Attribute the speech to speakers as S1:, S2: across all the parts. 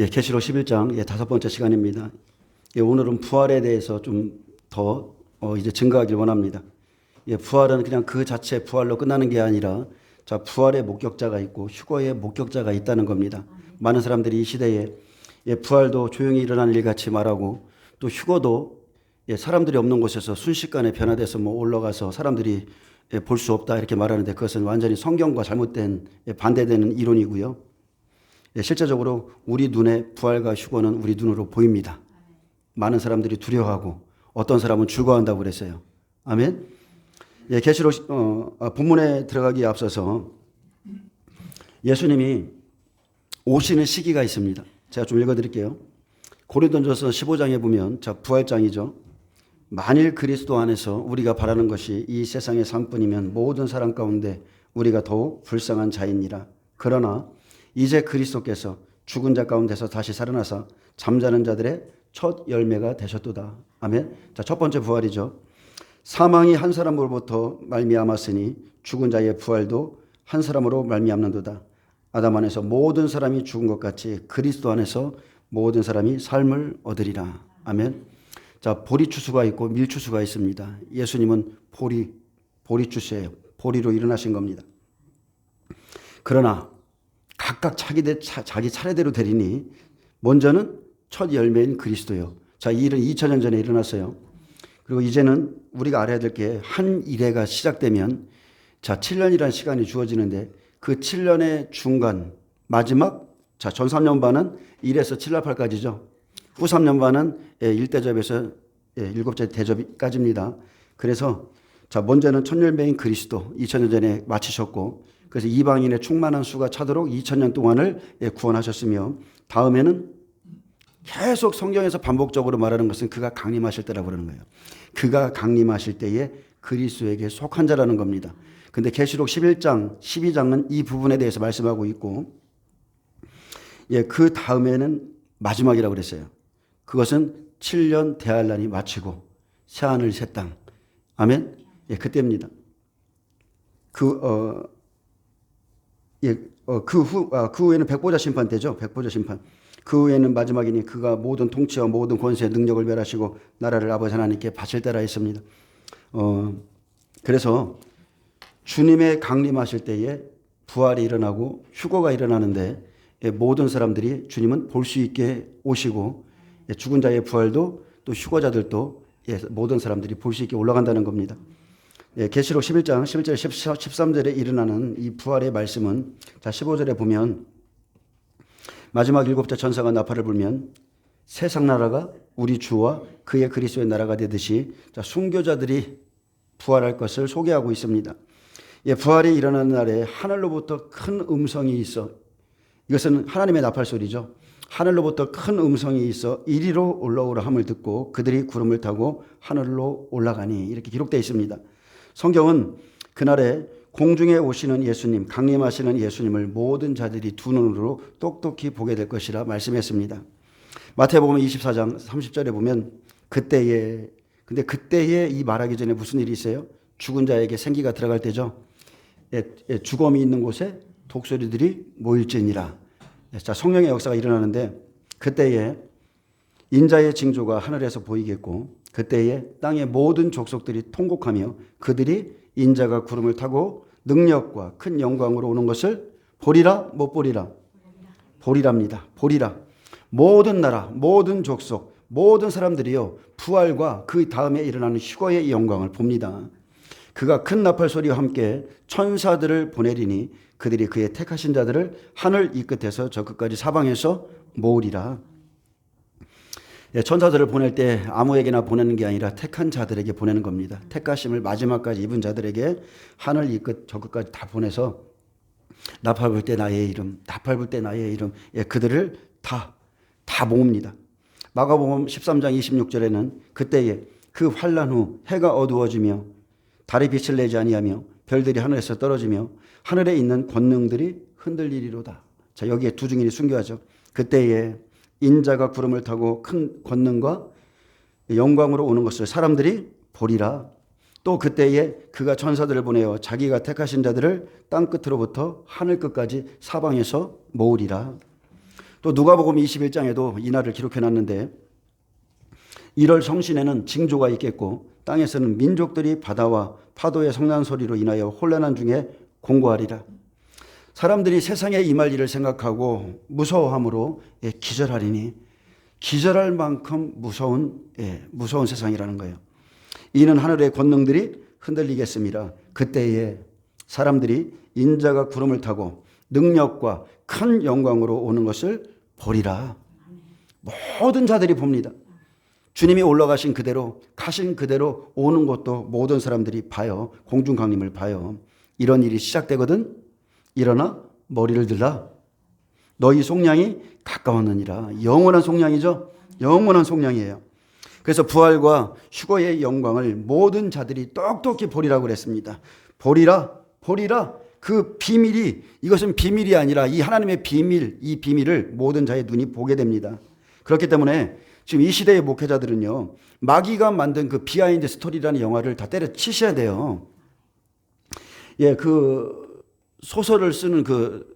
S1: 계시록 11장 다섯 번째 시간입니다. 오늘은 부활에 대해서 좀 더 이제 증거하길 원합니다. 부활은 그냥 그 자체 부활로 끝나는 게 아니라 부활의 목격자가 있고 휴거의 목격자가 있다는 겁니다. 많은 사람들이 이 시대에 부활도 조용히 일어나는 일 같이 말하고 또 휴거도 사람들이 없는 곳에서 순식간에 변화돼서 올라가서 사람들이 볼 수 없다 이렇게 말하는데 그것은 완전히 성경과 잘못된 반대되는 이론이고요. 실제적으로 우리 눈에 부활과 휴거는 우리 눈으로 보입니다. 많은 사람들이 두려워하고 어떤 사람은 즐거워한다고 그랬어요. 아멘. 계시록 본문에 들어가기에 앞서서 예수님이 오시는 시기가 있습니다. 제가 좀 읽어드릴게요. 고린도전서 15장에 보면 부활장이죠. 만일 그리스도 안에서 우리가 바라는 것이 이 세상의 삶뿐이면 모든 사람 가운데 우리가 더욱 불쌍한 자이니라. 그러나 이제 그리스도께서 죽은 자 가운데서 다시 살아나사 잠자는 자들의 첫 열매가 되셨도다. 아멘. 첫 번째 부활이죠. 사망이 한 사람으로부터 말미암았으니 죽은 자의 부활도 한 사람으로 말미암는도다. 아담 안에서 모든 사람이 죽은 것 같이 그리스도 안에서 모든 사람이 삶을 얻으리라. 아멘. 보리추수가 있고 밀추수가 있습니다. 예수님은 보리추수예요. 보리로 일어나신 겁니다. 그러나 각각 자기 차례대로 되리니 먼저는 첫 열매인 그리스도요. 이 일은 2000년 전에 일어났어요. 그리고 이제는 우리가 알아야 될 게 한 일회가 시작되면 7년이라는 시간이 주어지는데 그 7년의 중간 마지막 전 3년반은 1에서 7나팔까지죠. 후 3년반은 1대접에서 7째 대접까지입니다. 그래서 먼저는 첫 열매인 그리스도 2000년 전에 마치셨고 그래서 이방인의 충만한 수가 차도록 2000년 동안을 구원하셨으며 다음에는 계속 성경에서 반복적으로 말하는 것은 그가 강림하실 때라고 그러는 거예요. 그가 강림하실 때에 그리스도에게 속한 자라는 겁니다. 근데 계시록 11장, 12장은 이 부분에 대해서 말씀하고 있고 그 다음에는 마지막이라고 그랬어요. 그것은 7년 대환란이 마치고 새하늘 새 땅. 아멘. 그때입니다. 그 후에는 백보자 심판 때죠. 백보자 심판. 그 후에는 마지막이니 그가 모든 통치와 모든 권세 능력을 멸하시고 나라를 아버지 하나님께 바칠 때라 했습니다. 그래서 주님의 강림하실 때에 부활이 일어나고 휴거가 일어나는데 모든 사람들이 주님은 볼 수 있게 오시고 죽은 자의 부활도 또 휴거자들도 모든 사람들이 볼 수 있게 올라간다는 겁니다. 계시록 11장 11절 13절에 일어나는 이 부활의 말씀은 15절에 보면 마지막 7째 천사가 나팔을 불면 세상 나라가 우리 주와 그의 그리스도의 나라가 되듯이 순교자들이 부활할 것을 소개하고 있습니다. 부활이 일어나는 날에 하늘로부터 큰 음성이 있어 이것은 하나님의 나팔 소리죠. 하늘로부터 큰 음성이 있어 이리로 올라오라 함을 듣고 그들이 구름을 타고 하늘로 올라가니 이렇게 기록되어 있습니다. 성경은 그날에 공중에 오시는 예수님, 강림하시는 예수님을 모든 자들이 두 눈으로 똑똑히 보게 될 것이라 말씀했습니다. 마태복음 24장 30절에 보면 그때에 이 말하기 전에 무슨 일이 있어요? 죽은 자에게 생기가 들어갈 때죠. 죽음이 있는 곳에 독수리들이 모일지니라. 성령의 역사가 일어나는데 그때에 인자의 징조가 하늘에서 보이겠고 그때에 땅의 모든 족속들이 통곡하며 그들이 인자가 구름을 타고 능력과 큰 영광으로 오는 것을 보리라 못 보리라? 보리랍니다. 보리라. 모든 나라, 모든 족속, 모든 사람들이요 부활과 그 다음에 일어나는 휴거의 영광을 봅니다. 그가 큰 나팔 소리와 함께 천사들을 보내리니 그들이 그의 택하신 자들을 하늘 이 끝에서 저 끝까지 사방에서 모으리라. 천사들을 보낼 때 아무에게나 보내는 게 아니라 택한 자들에게 보내는 겁니다. 택하심을 마지막까지 입은 자들에게 하늘 이 끝 저 끝까지 다 보내서 나팔 불 때 나의 이름, 나팔 불 때 나의 이름, 그들을 다 모읍니다. 마가복음 13장 26절에는 그때에 그 환난 후 해가 어두워지며 달이 빛을 내지 아니하며 별들이 하늘에서 떨어지며 하늘에 있는 권능들이 흔들리리로다. 여기에 두 증인이 순교하죠. 그때에 인자가 구름을 타고 큰 권능과 영광으로 오는 것을 사람들이 보리라. 또 그때에 그가 천사들을 보내어 자기가 택하신 자들을 땅 끝으로부터 하늘 끝까지 사방에서 모으리라. 또 누가복음 21장에도 이날을 기록해 놨는데 1월 성신에는 징조가 있겠고 땅에서는 민족들이 바다와 파도의 성난 소리로 인하여 혼란한 중에 공고하리라. 사람들이 세상에 임할 일을 생각하고 무서워함으로 기절하리니 기절할 만큼 무서운 세상이라는 거예요. 이는 하늘의 권능들이 흔들리겠습니다. 그때에 사람들이 인자가 구름을 타고 능력과 큰 영광으로 오는 것을 보리라. 모든 자들이 봅니다. 주님이 올라가신 그대로 가신 그대로 오는 것도 모든 사람들이 봐요. 공중강림을 봐요. 이런 일이 시작되거든 일어나 머리를 들라. 너희 속량이 가까웠느니라. 영원한 속량이죠. 영원한 속량이에요. 그래서 부활과 휴거의 영광을 모든 자들이 똑똑히 보리라고 그랬습니다. 보리라, 보리라. 그 비밀이, 이것은 비밀이 아니라 이 하나님의 비밀, 이 비밀을 모든 자의 눈이 보게 됩니다. 그렇기 때문에 지금 이 시대의 목회자들은요, 마귀가 만든 그 비하인드 스토리라는 영화를 다 때려치셔야 돼요. 그 소설을 쓰는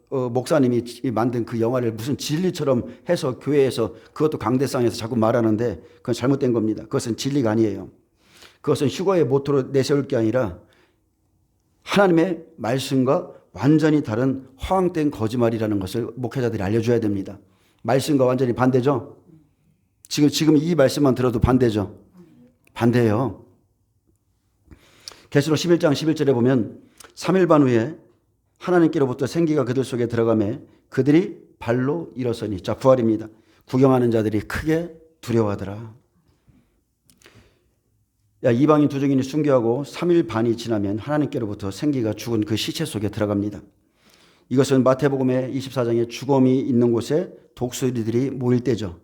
S1: 목사님이 만든 그 영화를 무슨 진리처럼 해서 교회에서 그것도 강대상에서 자꾸 말하는데 그건 잘못된 겁니다. 그것은 진리가 아니에요. 그것은 휴거의 모토로 내세울 게 아니라 하나님의 말씀과 완전히 다른 허황된 거짓말이라는 것을 목회자들이 알려줘야 됩니다. 말씀과 완전히 반대죠. 지금 이 말씀만 들어도 반대죠. 반대예요. 계시록 11장 11절에 보면 3일 반 후에 하나님께로부터 생기가 그들 속에 들어가매 그들이 발로 일어서니. 자, 부활입니다. 구경하는 자들이 크게 두려워하더라. 이방인 두 증인이 순교하고 3일 반이 지나면 하나님께로부터 생기가 죽은 그 시체 속에 들어갑니다. 이것은 마태복음의 24장에 죽음이 있는 곳에 독수리들이 모일 때죠.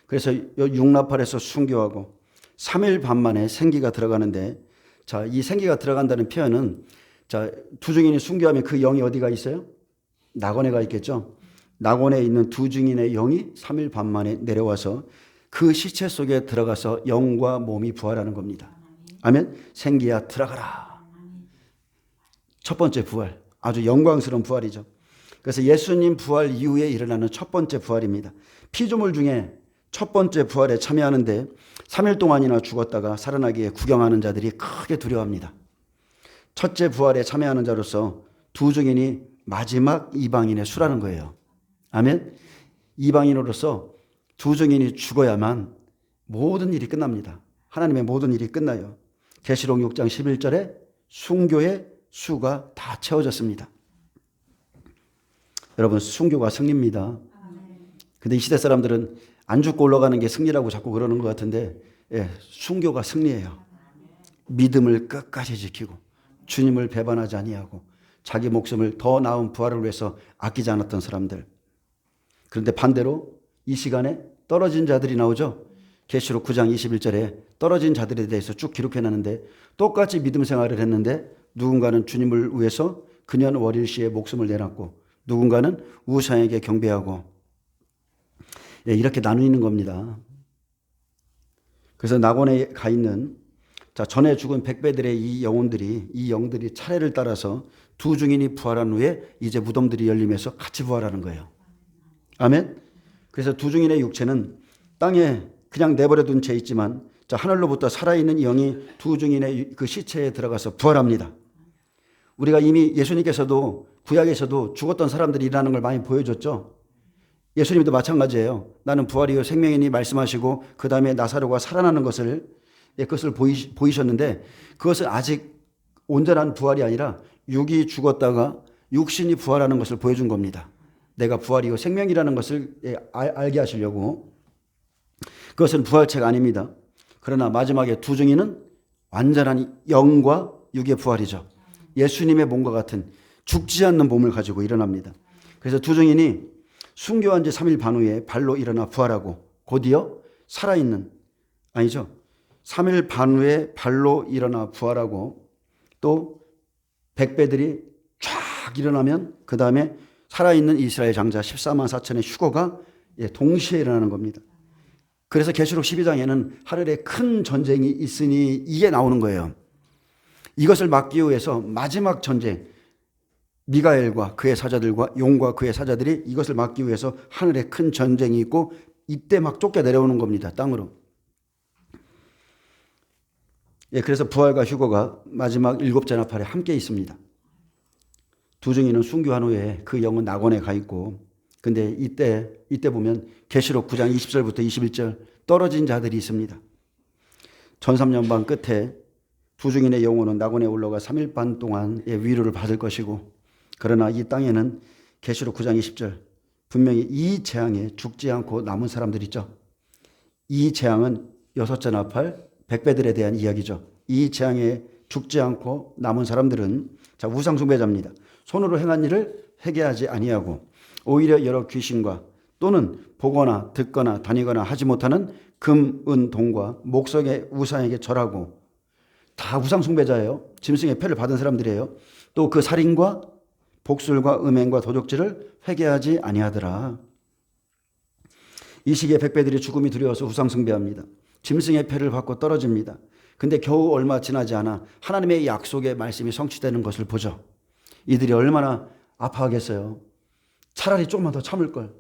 S1: 그래서 육나팔에서 순교하고 3일 반 만에 생기가 들어가는데, 자, 이 생기가 들어간다는 표현은, 자, 두 증인이 순교하면 그 영이 어디가 있어요? 낙원에가 있겠죠. 낙원에 있는 두 증인의 영이 3일 반 만에 내려와서 그 시체 속에 들어가서 영과 몸이 부활하는 겁니다. 아멘. 생기야 들어가라. 첫 번째 부활, 아주 영광스러운 부활이죠. 그래서 예수님 부활 이후에 일어나는 첫 번째 부활입니다. 피조물 중에 첫 번째 부활에 참여하는데 3일 동안이나 죽었다가 살아나기에 구경하는 자들이 크게 두려워합니다. 첫째 부활에 참여하는 자로서 두 증인이 마지막 이방인의 수라는 거예요. 아멘. 이방인으로서 두 증인이 죽어야만 모든 일이 끝납니다. 하나님의 모든 일이 끝나요. 계시록 6장 11절에 순교의 수가 다 채워졌습니다. 여러분, 순교가 승리입니다. 근데 이 시대 사람들은 안 죽고 올라가는 게 승리라고 자꾸 그러는 것 같은데, 순교가 승리예요. 믿음을 끝까지 지키고 주님을 배반하지 아니하고 자기 목숨을 더 나은 부활을 위해서 아끼지 않았던 사람들. 그런데 반대로 이 시간에 떨어진 자들이 나오죠. 계시록 9장 21절에 떨어진 자들에 대해서 쭉 기록해놨는데, 똑같이 믿음 생활을 했는데 누군가는 주님을 위해서 그년 월일시에 목숨을 내놨고 누군가는 우상에게 경배하고, 이렇게 나누는 겁니다. 그래서 낙원에 가 있는, 자, 전에 죽은 백배들의 이 영들이 차례를 따라서 두 증인이 부활한 후에 이제 무덤들이 열리면서 같이 부활하는 거예요. 아멘. 그래서 두 증인의 육체는 땅에 그냥 내버려 둔 채 있지만, 자, 하늘로부터 살아있는 영이 두 증인의 그 시체에 들어가서 부활합니다. 우리가 이미 예수님께서도 구약에서도 죽었던 사람들이 일어나는 걸 많이 보여줬죠. 예수님도 마찬가지예요. 나는 부활이요 생명이니 말씀하시고 그 다음에 나사로가 살아나는 것을, 그것을 보이셨는데, 그것은 아직 온전한 부활이 아니라 육이 죽었다가 육신이 부활하는 것을 보여준 겁니다. 내가 부활이요 생명이라는 것을 알게 하시려고. 그것은 부활체가 아닙니다. 그러나 마지막에 두 증인은 완전한 영과 육의 부활이죠. 예수님의 몸과 같은 죽지 않는 몸을 가지고 일어납니다. 그래서 두 증인이 순교한 지 3일 반 후에 발로 일어나 부활하고 곧이어 살아있는, 아니죠, 3일 반 후에 발로 일어나 부활하고 또 백배들이 쫙 일어나면 그 다음에 살아있는 이스라엘 장자 14만 4천의 휴거가 동시에 일어나는 겁니다. 그래서 계시록 12장에는 하늘에 큰 전쟁이 있으니 이게 나오는 거예요. 이것을 막기 위해서 마지막 전쟁, 미가엘과 그의 사자들과 용과 그의 사자들이 이것을 막기 위해서 하늘에 큰 전쟁이 있고 이때 막 쫓겨 내려오는 겁니다. 땅으로. 그래서 부활과 휴거가 마지막 일곱째 나팔에 함께 있습니다. 두 증인은 순교한 후에 그 영은 낙원에 가 있고, 근데 이때 보면 계시록 9장 20절부터 21절 떨어진 자들이 있습니다. 1300년 끝에 두 증인의 영혼은 낙원에 올라가 3일 반 동안의 위로를 받을 것이고, 그러나 이 땅에는 계시록 9장 20절 분명히 이 재앙에 죽지 않고 남은 사람들 있죠. 이 재앙은 여섯째 나팔 백배들에 대한 이야기죠. 이 재앙에 죽지 않고 남은 사람들은 우상 숭배자입니다. 손으로 행한 일을 회개하지 아니하고 오히려 여러 귀신과 또는 보거나 듣거나 다니거나 하지 못하는 금, 은, 동과 목석의 우상에게 절하고, 다 우상 숭배자예요. 짐승의 패를 받은 사람들이에요. 또 그 살인과 복술과 음행과 도적질을 회개하지 아니하더라. 이 시기에 백배들이 죽음이 두려워서 우상 숭배합니다. 짐승의 패를 받고 떨어집니다. 근데 겨우 얼마 지나지 않아 하나님의 약속의 말씀이 성취되는 것을 보죠. 이들이 얼마나 아파하겠어요. 차라리 조금만 더 참을 걸.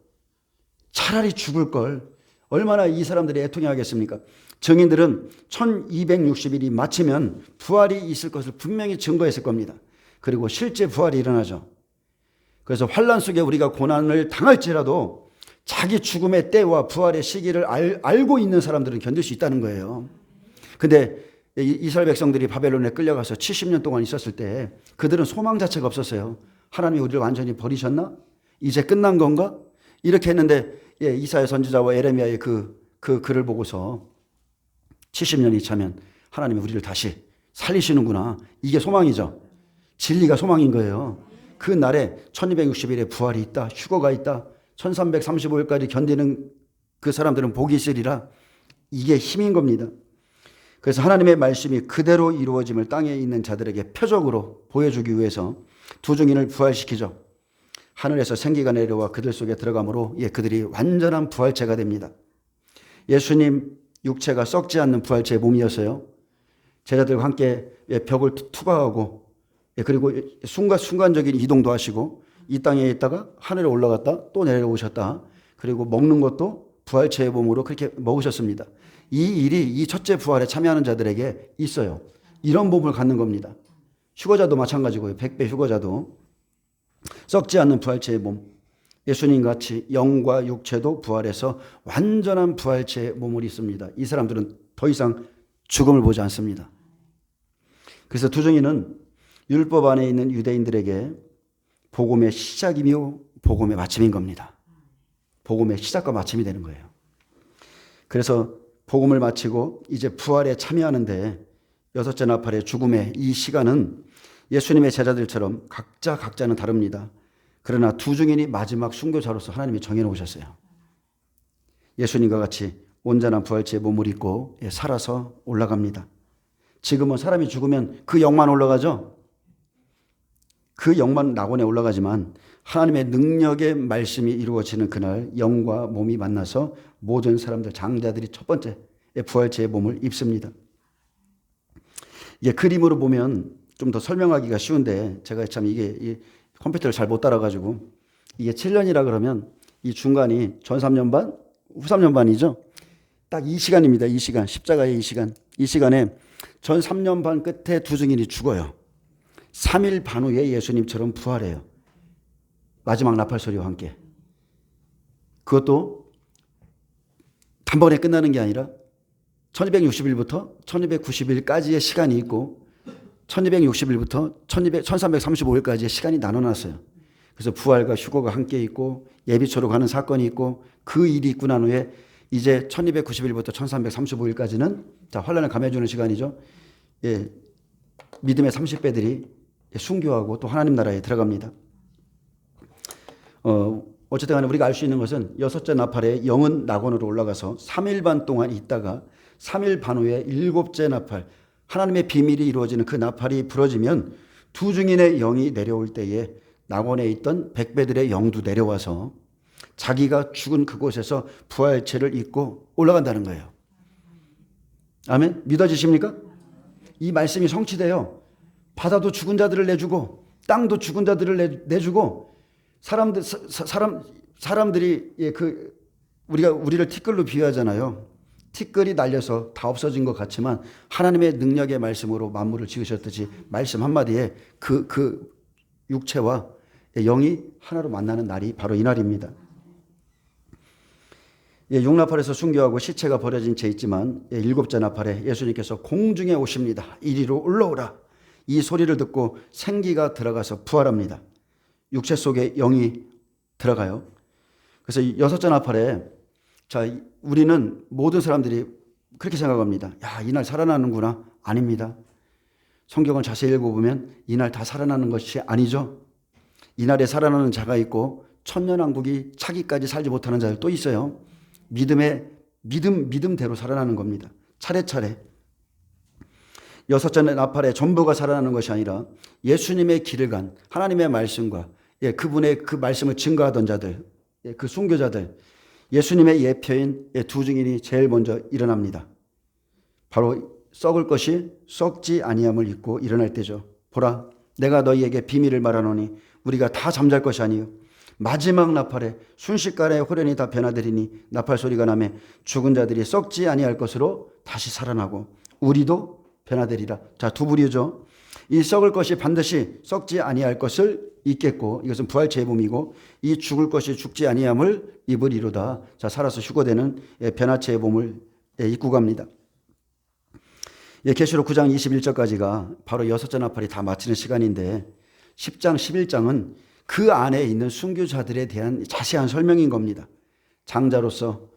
S1: 차라리 죽을 걸. 얼마나 이 사람들이 애통해 하겠습니까? 증인들은 1260일이 마치면 부활이 있을 것을 분명히 증거했을 겁니다. 그리고 실제 부활이 일어나죠. 그래서 환난 속에 우리가 고난을 당할지라도 자기 죽음의 때와 부활의 시기를 알고 있는 사람들은 견딜 수 있다는 거예요. 근데 이스라엘 백성들이 바벨론에 끌려가서 70년 동안 있었을 때 그들은 소망 자체가 없었어요. 하나님이 우리를 완전히 버리셨나? 이제 끝난 건가? 이렇게 했는데 이사야 선지자와 에레미야의 그 글을 보고서 70년이 차면 하나님이 우리를 다시 살리시는구나. 이게 소망이죠. 진리가 소망인 거예요. 그 날에 1260일에 부활이 있다. 휴거가 있다. 1335일까지 견디는 그 사람들은 복이 있으리라. 이게 힘인 겁니다. 그래서 하나님의 말씀이 그대로 이루어짐을 땅에 있는 자들에게 표적으로 보여주기 위해서 두 증인을 부활시키죠. 하늘에서 생기가 내려와 그들 속에 들어가므로 그들이 완전한 부활체가 됩니다. 예수님 육체가 썩지 않는 부활체의 몸이었어요. 제자들과 함께 벽을 투과하고 그리고 순간적인 이동도 하시고 이 땅에 있다가 하늘에 올라갔다 또 내려오셨다. 그리고 먹는 것도 부활체의 몸으로 그렇게 먹으셨습니다. 이 일이 이 첫째 부활에 참여하는 자들에게 있어요. 이런 몸을 갖는 겁니다. 휴거자도 마찬가지고요. 백배 휴거자도 썩지 않는 부활체의 몸. 예수님같이 영과 육체도 부활해서 완전한 부활체의 몸을 입습니다. 이 사람들은 더 이상 죽음을 보지 않습니다. 그래서 두 증인은 율법 안에 있는 유대인들에게 복음의 시작이며 복음의 마침인 겁니다. 복음의 시작과 마침이 되는 거예요. 그래서 복음을 마치고 이제 부활에 참여하는데 여섯째 나팔의 죽음의 이 시간은 예수님의 제자들처럼 각자는 다릅니다. 그러나 두 증인이 마지막 순교자로서 하나님이 정해놓으셨어요. 예수님과 같이 온전한 부활체의 몸을 입고 살아서 올라갑니다. 지금은 사람이 죽으면 그 영만 올라가죠. 그 영만 낙원에 올라가지만 하나님의 능력의 말씀이 이루어지는 그날 영과 몸이 만나서 모든 사람들, 장자들이 첫 번째 부활체의 몸을 입습니다. 이게 그림으로 보면 좀 더 설명하기가 쉬운데 제가 참 이게 컴퓨터를 잘 못 따라가지고 이게 7년이라 그러면 이 중간이 전 3년 반, 후 3년 반이죠. 딱 이 시간입니다. 이 시간, 십자가의 이 시간. 이 시간에 전 3년 반 끝에 두 증인이 죽어요. 3일 반 후에 예수님처럼 부활해요. 마지막 나팔 소리와 함께. 그것도 단번에 끝나는 게 아니라 1260일부터 1290일까지의 시간이 있고 1260일부터 1335일까지의 시간이 나눠놨어요. 그래서 부활과 휴거가 함께 있고 예비초로 가는 사건이 있고 그 일이 있고 난 후에 이제 1290일부터 1335일까지는 환란을 감해주는 시간이죠. 믿음의 30배들이 순교하고 또 하나님 나라에 들어갑니다. 어쨌든 간에 우리가 알 수 있는 것은 여섯째 나팔에 영은 낙원으로 올라가서 3일 반 동안 있다가 3일 반 후에 일곱째 나팔, 하나님의 비밀이 이루어지는 그 나팔이 부러지면 두 증인의 영이 내려올 때에 낙원에 있던 백배들의 영도 내려와서 자기가 죽은 그곳에서 부활체를 입고 올라간다는 거예요. 아멘? 믿어지십니까? 이 말씀이 성취돼요. 바다도 죽은 자들을 내주고 땅도 죽은 자들을 내주고 사람들이 우리를 티끌로 비유하잖아요. 티끌이 날려서 다 없어진 것 같지만 하나님의 능력의 말씀으로 만물을 지으셨듯이 말씀 한마디에 그 육체와 영이 하나로 만나는 날이 바로 이 날입니다. 육나팔에서 순교하고 시체가 버려진 채 있지만 일곱째 나팔에 예수님께서 공중에 오십니다. 이리로 올라오라. 이 소리를 듣고 생기가 들어가서 부활합니다. 육체 속에 영이 들어가요. 그래서 여섯째 나팔에 우리는 모든 사람들이 그렇게 생각합니다. 야, 이날 살아나는구나. 아닙니다. 성경을 자세히 읽어보면 이날 다 살아나는 것이 아니죠. 이날에 살아나는 자가 있고 천년왕국이 차기까지 살지 못하는 자들 또 있어요. 믿음대로 살아나는 겁니다. 차례차례. 여섯째 나팔에 전부가 살아나는 것이 아니라 예수님의 길을 간 하나님의 말씀과 그분의 그 말씀을 증거하던 자들, 그 순교자들, 예수님의 예표인 두 증인이 제일 먼저 일어납니다. 바로 썩을 것이 썩지 아니함을 입고 일어날 때죠. 보라, 내가 너희에게 비밀을 말하노니 우리가 다 잠잘 것이 아니요 마지막 나팔에 순식간에 호련히 다 변화되리니 나팔 소리가 나매 죽은 자들이 썩지 아니할 것으로 다시 살아나고 우리도 변화되리라. 자, 두 부류죠. 이 썩을 것이 반드시 썩지 아니할 것을 입겠고 이것은 부활체의 몸이고 이 죽을 것이 죽지 아니함을 입으리로다. 자, 살아서 휴거되는 변화체의 몸을 입고 갑니다. 계시록 9장 21절까지가 바로 여섯째 나팔이 다 마치는 시간인데 10장 11장은 그 안에 있는 순교자들에 대한 자세한 설명인 겁니다. 장자로서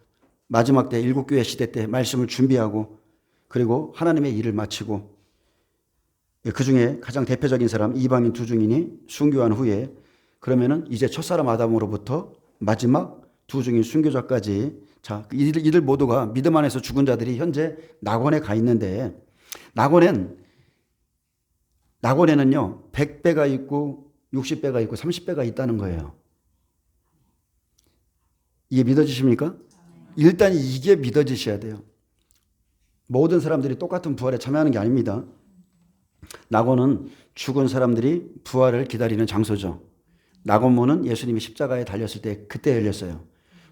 S1: 마지막 때 일곱 교회 시대 때 말씀을 준비하고 그리고 하나님의 일을 마치고 그 중에 가장 대표적인 사람 이방인 두 증인이 순교한 후에 그러면은 이제 첫사람 아담으로부터 마지막 두 증인 순교자까지 자, 이들 모두가 믿음 안에서 죽은 자들이 현재 낙원에 가 있는데 낙원에는요 100배가 있고 60배가 있고 30배가 있다는 거예요. 이게 믿어지십니까? 일단 이게 믿어지셔야 돼요. 모든 사람들이 똑같은 부활에 참여하는 게 아닙니다. 낙원은 죽은 사람들이 부활을 기다리는 장소죠. 낙원문은 예수님이 십자가에 달렸을 때 그때 열렸어요.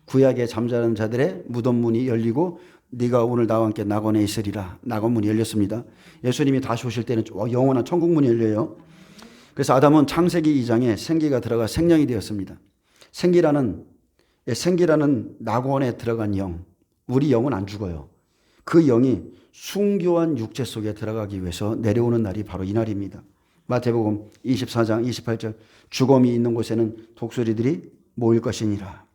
S1: 구약에 잠자는 자들의 무덤 문이 열리고 네가 오늘 나와 함께 낙원에 있으리라. 낙원문이 열렸습니다. 예수님이 다시 오실 때는 영원한 천국문이 열려요. 그래서 아담은 창세기 2장에 생기가 들어가 생명이 되었습니다. 생기라는 낙원에 들어간 영, 우리 영은 안 죽어요. 그 영이 순교한 육체 속에 들어가기 위해서 내려오는 날이 바로 이 날입니다. 마태복음 24장 28절 죽음이 있는 곳에는 독수리들이 모일 것이니라.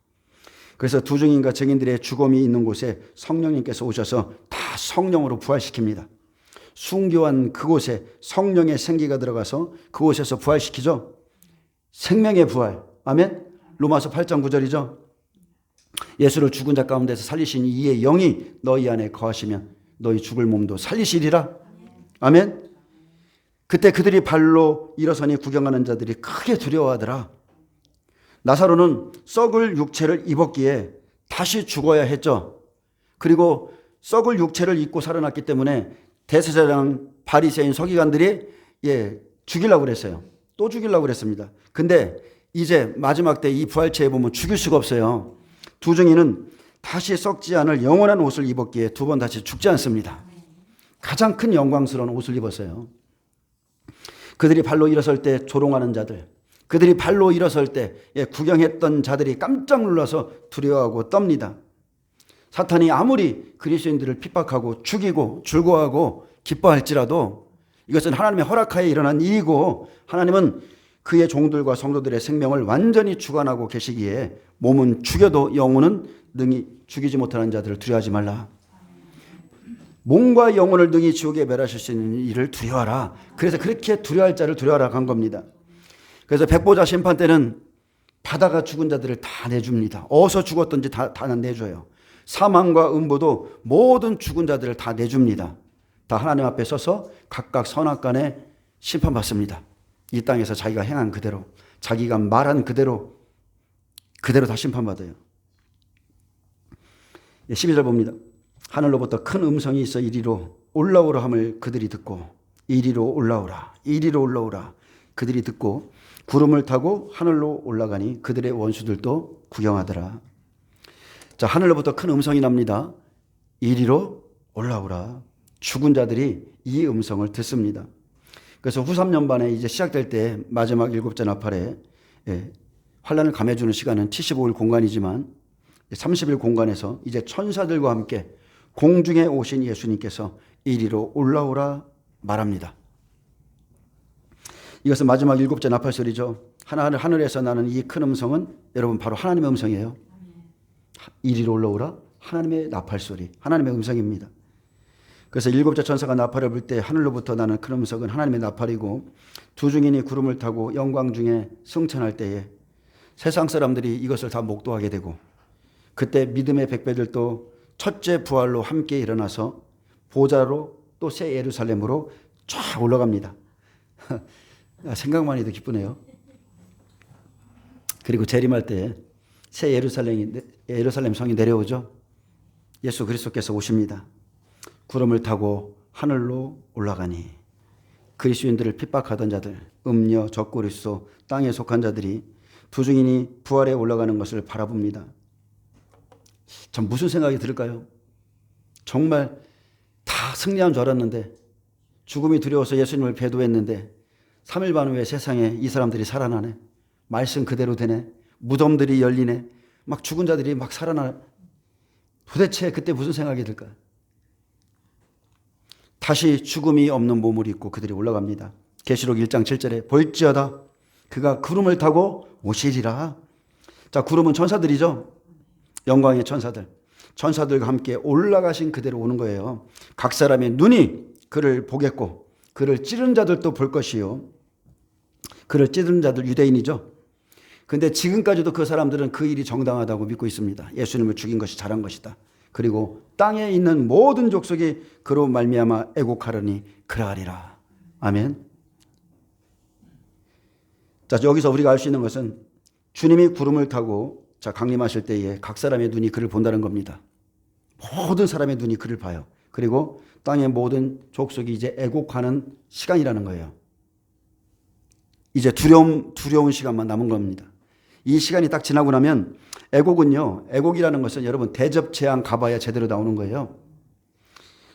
S1: 그래서 두 증인과 증인들의 죽음이 있는 곳에 성령님께서 오셔서 다 성령으로 부활시킵니다. 순교한 그곳에 성령의 생기가 들어가서 그곳에서 부활시키죠. 생명의 부활. 아멘. 로마서 8장 9절이죠. 예수를 죽은 자 가운데서 살리신 이의 영이 너희 안에 거하시면 너희 죽을 몸도 살리시리라. 아멘. 그때 그들이 발로 일어서니 구경하는 자들이 크게 두려워하더라. 나사로는 썩을 육체를 입었기에 다시 죽어야 했죠. 그리고 썩을 육체를 입고 살아났기 때문에 대제사장 바리새인 서기관들이 죽이려고 그랬어요. 또 죽이려고 그랬습니다. 근데 이제 마지막 때 이 부활체에 보면 죽일 수가 없어요. 두 증인은 다시 썩지 않을 영원한 옷을 입었기에 두 번 다시 죽지 않습니다. 가장 큰 영광스러운 옷을 입었어요. 그들이 발로 일어설 때 조롱하는 자들, 그들이 발로 일어설 때 구경했던 자들이 깜짝 놀라서 두려워하고 떱니다. 사탄이 아무리 그리스도인들을 핍박하고 죽이고 줄고하고 기뻐할지라도 이것은 하나님의 허락하에 일어난 일이고 하나님은 그의 종들과 성도들의 생명을 완전히 주관하고 계시기에 몸은 죽여도 영혼은 능히 죽이지 못하는 자들을 두려워하지 말라. 몸과 영혼을 능히 지옥에 멸하실 수 있는 일을 두려워하라. 그래서 그렇게 두려워할 자를 두려워하라 한 겁니다. 그래서 백보자 심판 때는 바다가 죽은 자들을 다 내줍니다. 어디서 죽었든지 다 내줘요. 사망과 음부도 모든 죽은 자들을 다 내줍니다. 다 하나님 앞에 서서 각각 선악간에 심판받습니다. 이 땅에서 자기가 행한 그대로, 자기가 말한 그대로 다 심판받아요. 12절 봅니다. 하늘로부터 큰 음성이 있어 이리로 올라오라 함을 그들이 듣고 이리로 올라오라, 이리로 올라오라. 그들이 듣고 구름을 타고 하늘로 올라가니 그들의 원수들도 구경하더라. 자, 하늘로부터 큰 음성이 납니다. 이리로 올라오라. 죽은 자들이 이 음성을 듣습니다. 그래서 후 3년반에 이제 시작될 때 마지막 일곱째 나팔에 환란을 감해주는 시간은 75일 공간이지만 30일 공간에서 이제 천사들과 함께 공중에 오신 예수님께서 이리로 올라오라 말합니다. 이것은 마지막 일곱째 나팔 소리죠. 하늘에서 나는 이 큰 음성은 여러분 바로 하나님의 음성이에요. 이리로 올라오라 하나님의 나팔 소리, 하나님의 음성입니다. 그래서 일곱째 천사가 나팔을 불 때 하늘로부터 나는 큰 음성은 하나님의 나팔이고 두 증인이 구름을 타고 영광 중에 승천할 때에 세상 사람들이 이것을 다 목도하게 되고 그때 믿음의 백배들도 첫째 부활로 함께 일어나서 보좌로 또 새 예루살렘으로 쫙 올라갑니다. 생각만 해도 기쁘네요. 그리고 재림할 때 새 예루살렘 성이 내려오죠. 예수 그리스도께서 오십니다. 구름을 타고 하늘로 올라가니 그리스도인들을 핍박하던 자들, 음녀, 적그리스도, 땅에 속한 자들이 두 증인이 부활에 올라가는 것을 바라봅니다. 참 무슨 생각이 들을까요? 정말 다 승리한 줄 알았는데 죽음이 두려워서 예수님을 배도했는데 3일 반 후에 세상에 이 사람들이 살아나네. 말씀 그대로 되네. 무덤들이 열리네. 막 죽은 자들이 막 살아나네. 도대체 그때 무슨 생각이 들까요? 다시 죽음이 없는 몸을 입고 그들이 올라갑니다. 계시록 1장 7절에 볼지어다 그가 구름을 타고 오시리라. 자, 구름은 천사들이죠. 영광의 천사들. 천사들과 함께 올라가신 그대로 오는 거예요. 각 사람의 눈이 그를 보겠고 그를 찌른 자들도 볼 것이요. 그를 찌른 자들 유대인이죠. 근데 지금까지도 그 사람들은 그 일이 정당하다고 믿고 있습니다. 예수님을 죽인 것이 잘한 것이다. 그리고 땅에 있는 모든 족속이 그로 말미암아 애곡하려니 그러하리라. 아멘. 자, 여기서 우리가 알 수 있는 것은 주님이 구름을 타고 강림하실 때에 각 사람의 눈이 그를 본다는 겁니다. 모든 사람의 눈이 그를 봐요. 그리고 땅의 모든 족속이 이제 애곡하는 시간이라는 거예요. 이제 두려운 시간만 남은 겁니다. 이 시간이 딱 지나고 나면 애곡이라는 것은 여러분 대접재앙 가봐야 제대로 나오는 거예요.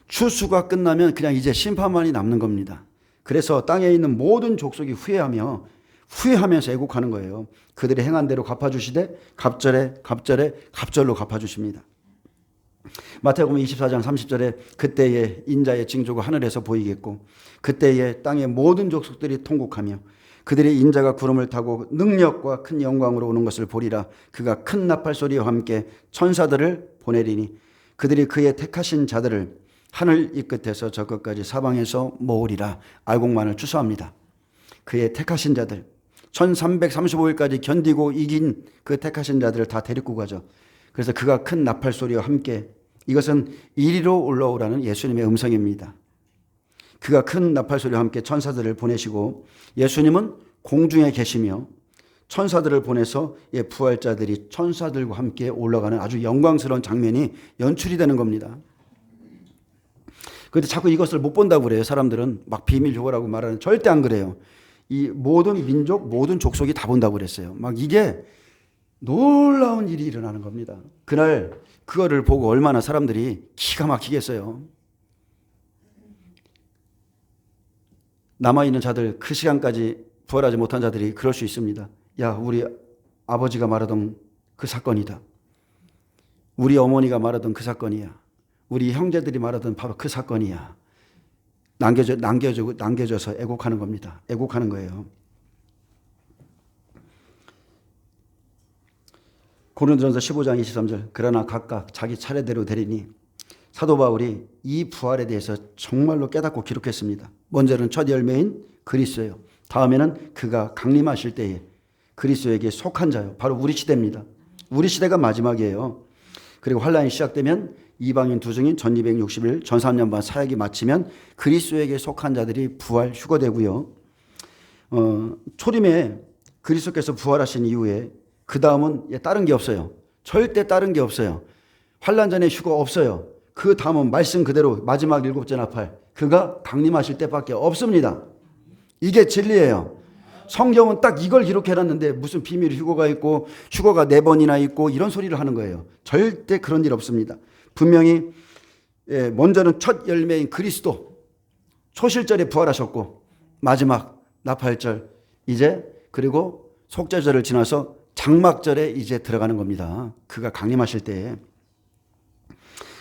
S1: 추수가 끝나면 그냥 이제 심판만이 남는 겁니다. 그래서 땅에 있는 모든 족속이 후회하면서 애곡하는 거예요. 그들이 행한 대로 갚아주시되 갑절로 갚아주십니다. 마태복음 24장 30절에 그때에 인자의 징조가 하늘에서 보이겠고 그때에 땅의 모든 족속들이 통곡하며 그들의 인자가 구름을 타고 능력과 큰 영광으로 오는 것을 보리라. 그가 큰 나팔 소리와 함께 천사들을 보내리니 그들이 그의 택하신 자들을 하늘 이 끝에서 저 끝까지 사방에서 모으리라. 알곡만을 추수합니다. 그의 택하신 자들 1335일까지 견디고 이긴 그 택하신 자들을 다 데리고 가죠. 그래서 그가 큰 나팔 소리와 함께 이것은 이리로 올라오라는 예수님의 음성입니다. 그가 큰 나팔 소리와 함께 천사들을 보내시고 예수님은 공중에 계시며 천사들을 보내서 부활자들이 천사들과 함께 올라가는 아주 영광스러운 장면이 연출이 되는 겁니다. 그런데 자꾸 이것을 못 본다고 그래요. 사람들은 막 비밀 요구라고 말하는 절대 안 그래요. 이 모든 민족, 모든 족속이 다 본다고 그랬어요. 막 이게 놀라운 일이 일어나는 겁니다. 그날 그거를 보고 얼마나 사람들이 기가 막히겠어요. 남아있는 자들, 그 시간까지 부활하지 못한 자들이 그럴 수 있습니다. 야, 우리 아버지가 말하던 그 사건이다. 우리 어머니가 말하던 그 사건이야. 우리 형제들이 말하던 바로 그 사건이야. 남겨져서 애곡하는 겁니다. 애곡하는 거예요. 고린도전서 15장 23절 그러나 각각 자기 차례대로 되리니 사도 바울이 이 부활에 대해서 정말로 깨닫고 기록했습니다. 먼저는 첫 열매인 그리스도예요. 다음에는 그가 강림하실 때에 그리스도에게 속한 자요. 바로 우리 시대입니다. 우리 시대가 마지막이에요. 그리고 환란이 시작되면 이방인 두 증인 1260일 전 3년 반 사역이 마치면 그리스도에게 속한 자들이 부활 휴거되고요. 초림에 그리스도께서 부활하신 이후에 그 다음은 다른 게 없어요. 절대 다른 게 없어요. 환란 전에 휴거 없어요. 그 다음은 말씀 그대로 마지막 일곱째 나팔 그가 강림하실 때밖에 없습니다. 이게 진리예요. 성경은 딱 이걸 기록해놨는데 무슨 비밀 휴거가 있고 휴거가 4번이나 있고 이런 소리를 하는 거예요. 절대 그런 일 없습니다. 분명히 먼저는 첫 열매인 그리스도 초실절에 부활하셨고 마지막 나팔절 이제 그리고 속죄절을 지나서 장막절에 이제 들어가는 겁니다. 그가 강림하실 때에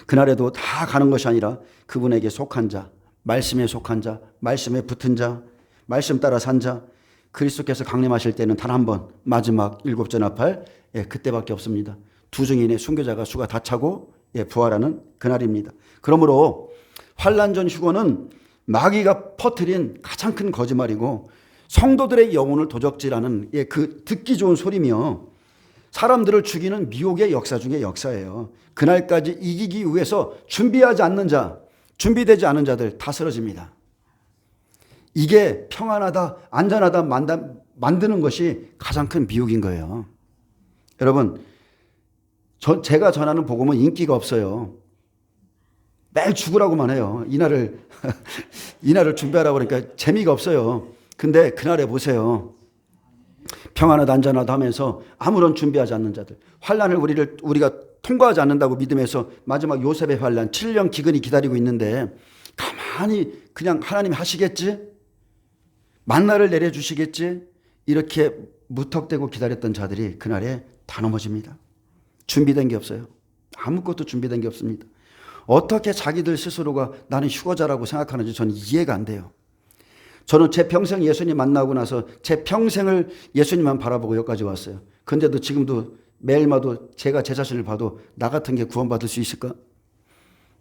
S1: 그날에도 다 가는 것이 아니라 그분에게 속한 자, 말씀에 속한 자, 말씀에 붙은 자, 말씀 따라 산 자, 그리스도께서 강림하실 때는 단 한 번 마지막 7째 나팔 그때밖에 없습니다. 두중인의 순교자가 수가 다 차고 부활하는 그날입니다. 그러므로 환난전 휴거는 마귀가 퍼뜨린 가장 큰 거짓말이고 성도들의 영혼을 도적질하는 그 듣기 좋은 소리며 사람들을 죽이는 미혹의 역사 중의 역사예요. 그날까지 이기기 위해서 준비하지 않는 자, 준비되지 않은 자들 다 쓰러집니다. 이게 평안하다, 안전하다 만드는 것이 가장 큰 미혹인 거예요. 여러분, 제가 전하는 복음은 인기가 없어요. 매일 죽으라고만 해요. 이날을 준비하라고 그러니까 재미가 없어요. 근데 그날에 보세요. 평안하다 안전하다 하면서 아무런 준비하지 않는 자들, 환난을 우리가 통과하지 않는다고 믿으면서 마지막 요셉의 환난 7년 기근이 기다리고 있는데 가만히 그냥 하나님 하시겠지? 만나를 내려주시겠지? 이렇게 무턱대고 기다렸던 자들이 그날에 다 넘어집니다. 준비된 게 없어요. 아무것도 준비된 게 없습니다. 어떻게 자기들 스스로가 나는 휴거자라고 생각하는지 저는 이해가 안 돼요. 저는 제 평생 예수님 만나고 나서 제 평생을 예수님만 바라보고 여기까지 왔어요. 근데도 지금도 매일마다 제가 제 자신을 봐도 나 같은 게 구원받을 수 있을까?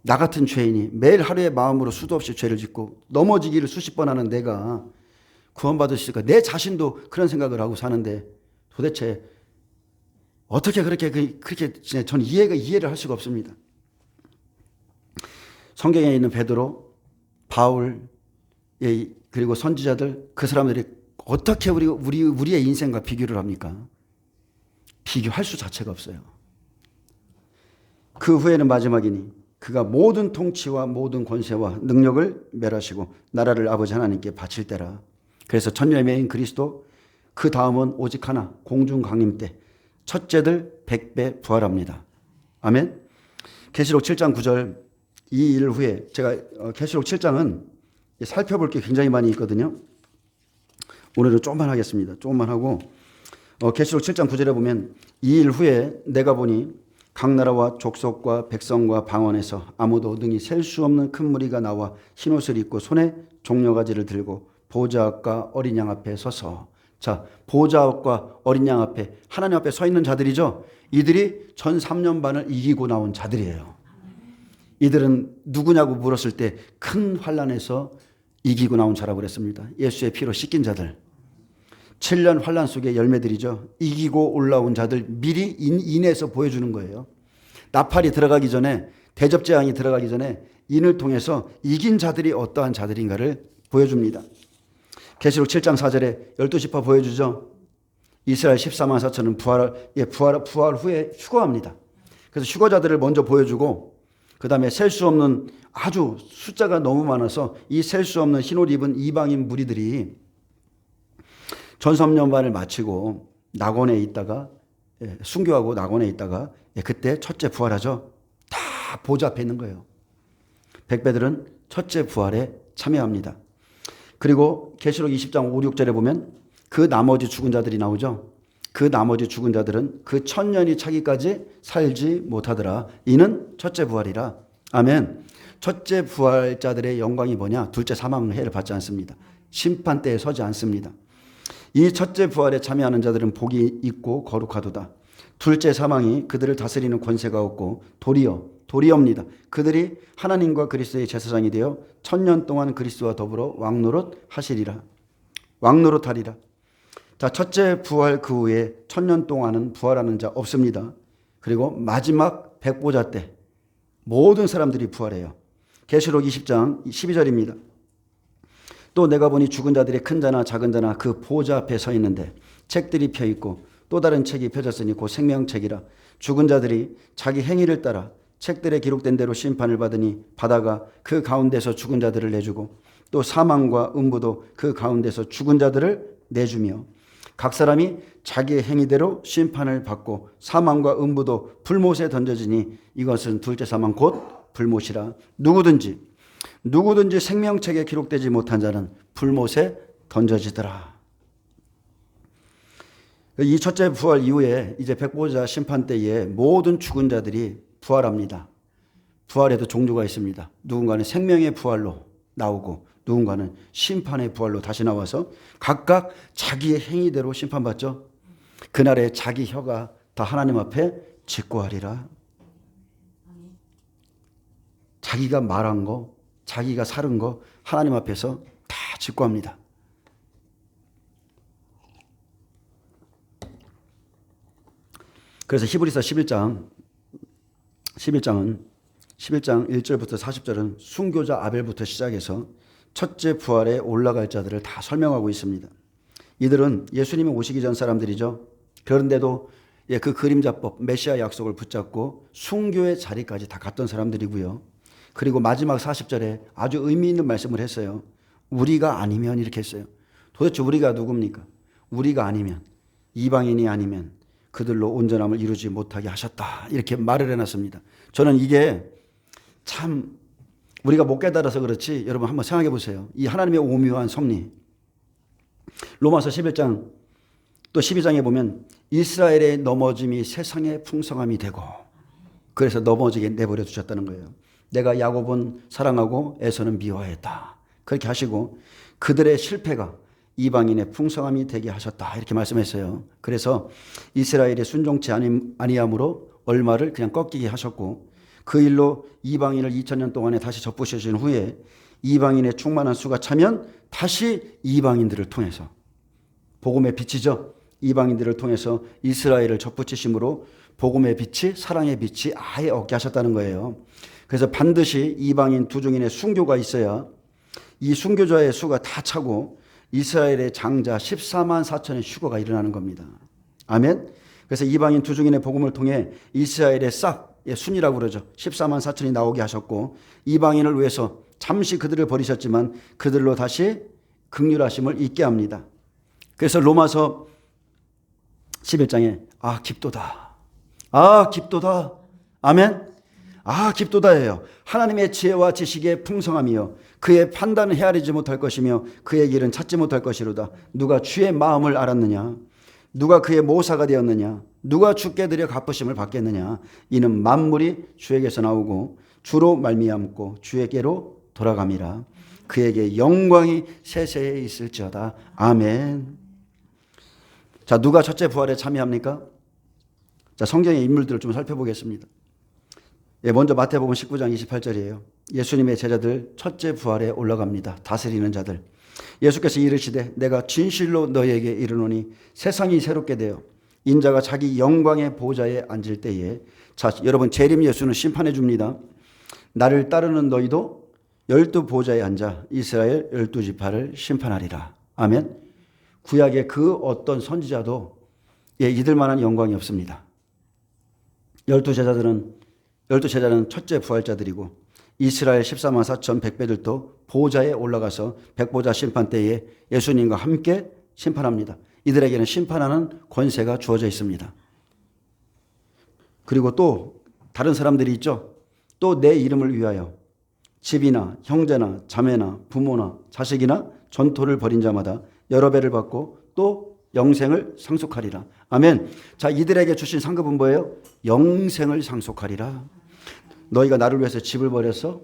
S1: 나 같은 죄인이 매일 하루의 마음으로 수도 없이 죄를 짓고 넘어지기를 수십 번 하는 내가 구원받을 수 있을까? 내 자신도 그런 생각을 하고 사는데 도대체 어떻게 그렇게 저는 이해를 할 수가 없습니다. 성경에 있는 베드로, 바울, 그리고 선지자들 그 사람들이 어떻게 우리의 인생과 비교를 합니까? 비교할 수 자체가 없어요. 그 후에는 마지막이니 그가 모든 통치와 모든 권세와 능력을 멸하시고 나라를 아버지 하나님께 바칠 때라. 그래서 첫 열매인 그리스도 그 다음은 오직 하나 공중 강림 때 첫째들 100배 부활합니다. 아멘. 계시록 7장 9절 이 일 후에 제가 계시록 7장은 살펴볼 게 굉장히 많이 있거든요. 오늘은 조금만 하겠습니다. 조금만 하고 계시록 7장 9절에 보면 이 일 후에 내가 보니 각 나라와 족속과 백성과 방언에서 아무도 능히 셀 수 없는 큰 무리가 나와 흰옷을 입고 손에 종려가지를 들고 보좌 앞과 어린 양 앞에 서서 자 보좌 앞과 어린 양 앞에 하나님 앞에 서 있는 자들이죠. 이들이 전 3년 반을 이기고 나온 자들이에요. 이들은 누구냐고 물었을 때 큰 환난에서 이기고 나온 자라고 그랬습니다. 예수의 피로 씻긴 자들. 7년 환난 속의 열매들이죠. 이기고 올라온 자들 미리 인해서 보여주는 거예요. 나팔이 들어가기 전에 대접재앙이 들어가기 전에 인을 통해서 이긴 자들이 어떠한 자들인가를 보여줍니다. 계시록 7장 4절에 12지파 보여주죠. 이스라엘 14만 4천은 부활 후에 휴거합니다. 그래서 휴거자들을 먼저 보여주고 그 다음에 셀 수 없는 아주 숫자가 너무 많아서 이 셀 수 없는 흰옷 입은 이방인 무리들이 전 3년 반을 마치고 낙원에 있다가 순교하고 낙원에 있다가 그때 첫째 부활하죠. 다 보좌 앞에 있는 거예요. 백배들은 첫째 부활에 참여합니다. 그리고 계시록 20장 5, 6절에 보면 그 나머지 죽은 자들이 나오죠. 그 나머지 죽은 자들은 그 1000년이 차기까지 살지 못하더라. 이는 첫째 부활이라. 아멘. 첫째 부활자들의 영광이 뭐냐? 둘째 사망의 해를 받지 않습니다. 심판대에 서지 않습니다. 이 첫째 부활에 참여하는 자들은 복이 있고 거룩하도다. 둘째 사망이 그들을 다스리는 권세가 없고 도리어입니다. 그들이 하나님과 그리스도의 제사장이 되어 1000년 동안 그리스도와 더불어 왕노릇하리라. 자, 첫째 부활 그 후에 1000년 동안은 부활하는 자 없습니다. 그리고 마지막 백보자 때 모든 사람들이 부활해요. 계시록 20장 12절입니다. 또 내가 보니 죽은 자들의 큰 자나 작은 자나 그 보좌 앞에 서 있는데 책들이 펴 있고 또 다른 책이 펴졌으니 곧 생명책이라. 죽은 자들이 자기 행위를 따라 책들에 기록된 대로 심판을 받으니 바다가 그 가운데서 죽은 자들을 내주고 또 사망과 음부도 그 가운데서 죽은 자들을 내주며 각 사람이 자기의 행위대로 심판을 받고 사망과 음부도 불못에 던져지니 이것은 둘째 사망 곧 불못이라. 누구든지 생명책에 기록되지 못한 자는 불못에 던져지더라. 이 첫째 부활 이후에 이제 백보자 심판 때에 모든 죽은 자들이 부활합니다. 부활에도 종류가 있습니다. 누군가는 생명의 부활로 나오고 누군가는 심판의 부활로 다시 나와서 각각 자기의 행위대로 심판받죠. 그날에 자기 혀가 다 하나님 앞에 직고하리라. 자기가 말한 거, 자기가 살은 거 하나님 앞에서 다 직고합니다. 그래서 히브리서 11장 1절부터 40절은 순교자 아벨부터 시작해서 첫째 부활에 올라갈 자들을 다 설명하고 있습니다. 이들은 예수님이 오시기 전 사람들이죠. 그런데도 그 그림자법 메시아 약속을 붙잡고 순교의 자리까지 다 갔던 사람들이고요. 그리고 마지막 40절에 아주 의미 있는 말씀을 했어요. 우리가 아니면 이렇게 했어요. 도대체 우리가 누굽니까? 우리가 아니면, 이방인이 아니면 그들로 온전함을 이루지 못하게 하셨다. 이렇게 말을 해놨습니다. 저는 이게 참 우리가 못 깨달아서 그렇지 여러분 한번 생각해 보세요. 이 하나님의 오묘한 섭리. 로마서 11장 또 12장에 보면 이스라엘의 넘어짐이 세상의 풍성함이 되고 그래서 넘어지게 내버려 두셨다는 거예요. 내가 야곱은 사랑하고 에서는 미워했다. 그렇게 하시고 그들의 실패가 이방인의 풍성함이 되게 하셨다. 이렇게 말씀했어요. 그래서 이스라엘의 순종치 아니함으로 얼마를 그냥 꺾이게 하셨고 그 일로 이방인을 2000년 동안에 다시 접부시신 후에 이방인의 충만한 수가 차면 다시 이방인들을 통해서 복음의 빛이죠. 이방인들을 통해서 이스라엘을 접붙이심으로 복음의 빛이 사랑의 빛이 아예 없게 하셨다는 거예요. 그래서 반드시 이방인 두중인의 순교가 있어야 이 순교자의 수가 다 차고 이스라엘의 장자 14만 4천의 휴거가 일어나는 겁니다. 아멘. 그래서 이방인 두중인의 복음을 통해 이스라엘의 싹 순이라고 그러죠. 14만 4천이 나오게 하셨고 이방인을 위해서 잠시 그들을 버리셨지만 그들로 다시 긍휼하심을 잊게 합니다. 그래서 로마서 11장에 기쁘도다. 기쁘도다. 아멘. 기쁘도다예요. 하나님의 지혜와 지식의 풍성함이요 그의 판단을 헤아리지 못할 것이며 그의 길은 찾지 못할 것이로다. 누가 주의 마음을 알았느냐? 누가 그의 모사가 되었느냐? 누가 주께 드려 갚으심을 받겠느냐? 이는 만물이 주에게서 나오고 주로 말미암고 주에게로 돌아감이라. 그에게 영광이 세세에 있을지어다. 아멘. 자, 누가 첫째 부활에 참여합니까? 자, 성경의 인물들을 좀 살펴보겠습니다. 먼저 마태복음 19장 28절이에요. 예수님의 제자들 첫째 부활에 올라갑니다. 다스리는 자들. 예수께서 이르시되 내가 진실로 너희에게 이르노니 세상이 새롭게 되어 인자가 자기 영광의 보좌에 앉을 때에 자, 여러분 재림 예수는 심판해 줍니다. 나를 따르는 너희도 12 보좌에 앉아 이스라엘 12지파를 심판하리라. 아멘. 구약의 그 어떤 선지자도 이들만한 영광이 없습니다. 12제자는 첫째 부활자들이고 이스라엘 14만 4천 백배들도 보좌에 올라가서 백보자 심판 때에 예수님과 함께 심판합니다. 이들에게는 심판하는 권세가 주어져 있습니다. 그리고 또 다른 사람들이 있죠. 또 내 이름을 위하여 집이나 형제나 자매나 부모나 자식이나 전토를 벌인 자마다 여러 배를 받고 또 영생을 상속하리라. 아멘. 자, 이들에게 주신 상급은 뭐예요? 영생을 상속하리라. 너희가 나를 위해서 집을 버렸어?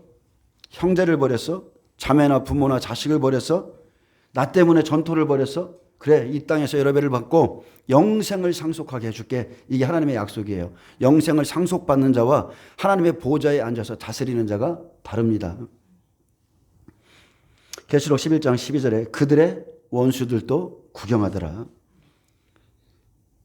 S1: 형제를 버렸어? 자매나 부모나 자식을 버렸어? 나 때문에 전토를 벌였어? 그래, 이 땅에서 여러 배를 받고 영생을 상속하게 해줄게. 이게 하나님의 약속이에요. 영생을 상속받는 자와 하나님의 보좌에 앉아서 다스리는 자가 다릅니다. 계시록 11장 12절에 그들의 원수들도 구경하더라.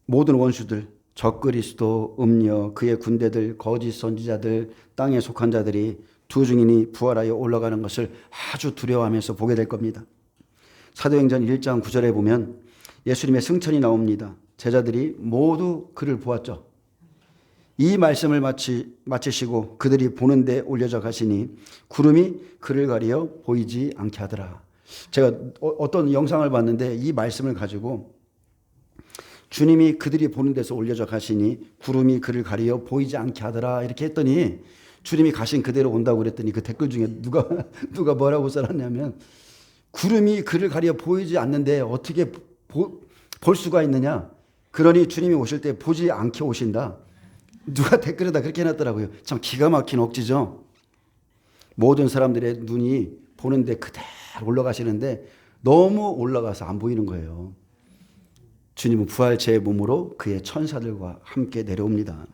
S1: 모든 원수들, 적그리스도, 음녀, 그의 군대들, 거짓 선지자들, 땅에 속한 자들이 두 증인이 부활하여 올라가는 것을 아주 두려워하면서 보게 될 겁니다. 사도행전 1장 9절에 보면 예수님의 승천이 나옵니다. 제자들이 모두 그를 보았죠. 이 말씀을 마치시고 그들이 보는 데 올려져 가시니 구름이 그를 가리어 보이지 않게 하더라. 제가 어떤 영상을 봤는데 이 말씀을 가지고 주님이 그들이 보는 데서 올려져 가시니 구름이 그를 가리어 보이지 않게 하더라 이렇게 했더니 주님이 가신 그대로 온다고 그랬더니 그 댓글 중에 누가 뭐라고 써놨냐면 구름이 그를 가리어 보이지 않는데 어떻게 볼 수가 있느냐. 그러니 주님이 오실 때 보지 않게 오신다. 누가 댓글에다 그렇게 해놨더라고요. 참 기가 막힌 억지죠. 모든 사람들의 눈이 보는데 그대로 올라가시는데 너무 올라가서 안 보이는 거예요. 주님은 부활체의 몸으로 그의 천사들과 함께 내려옵니다.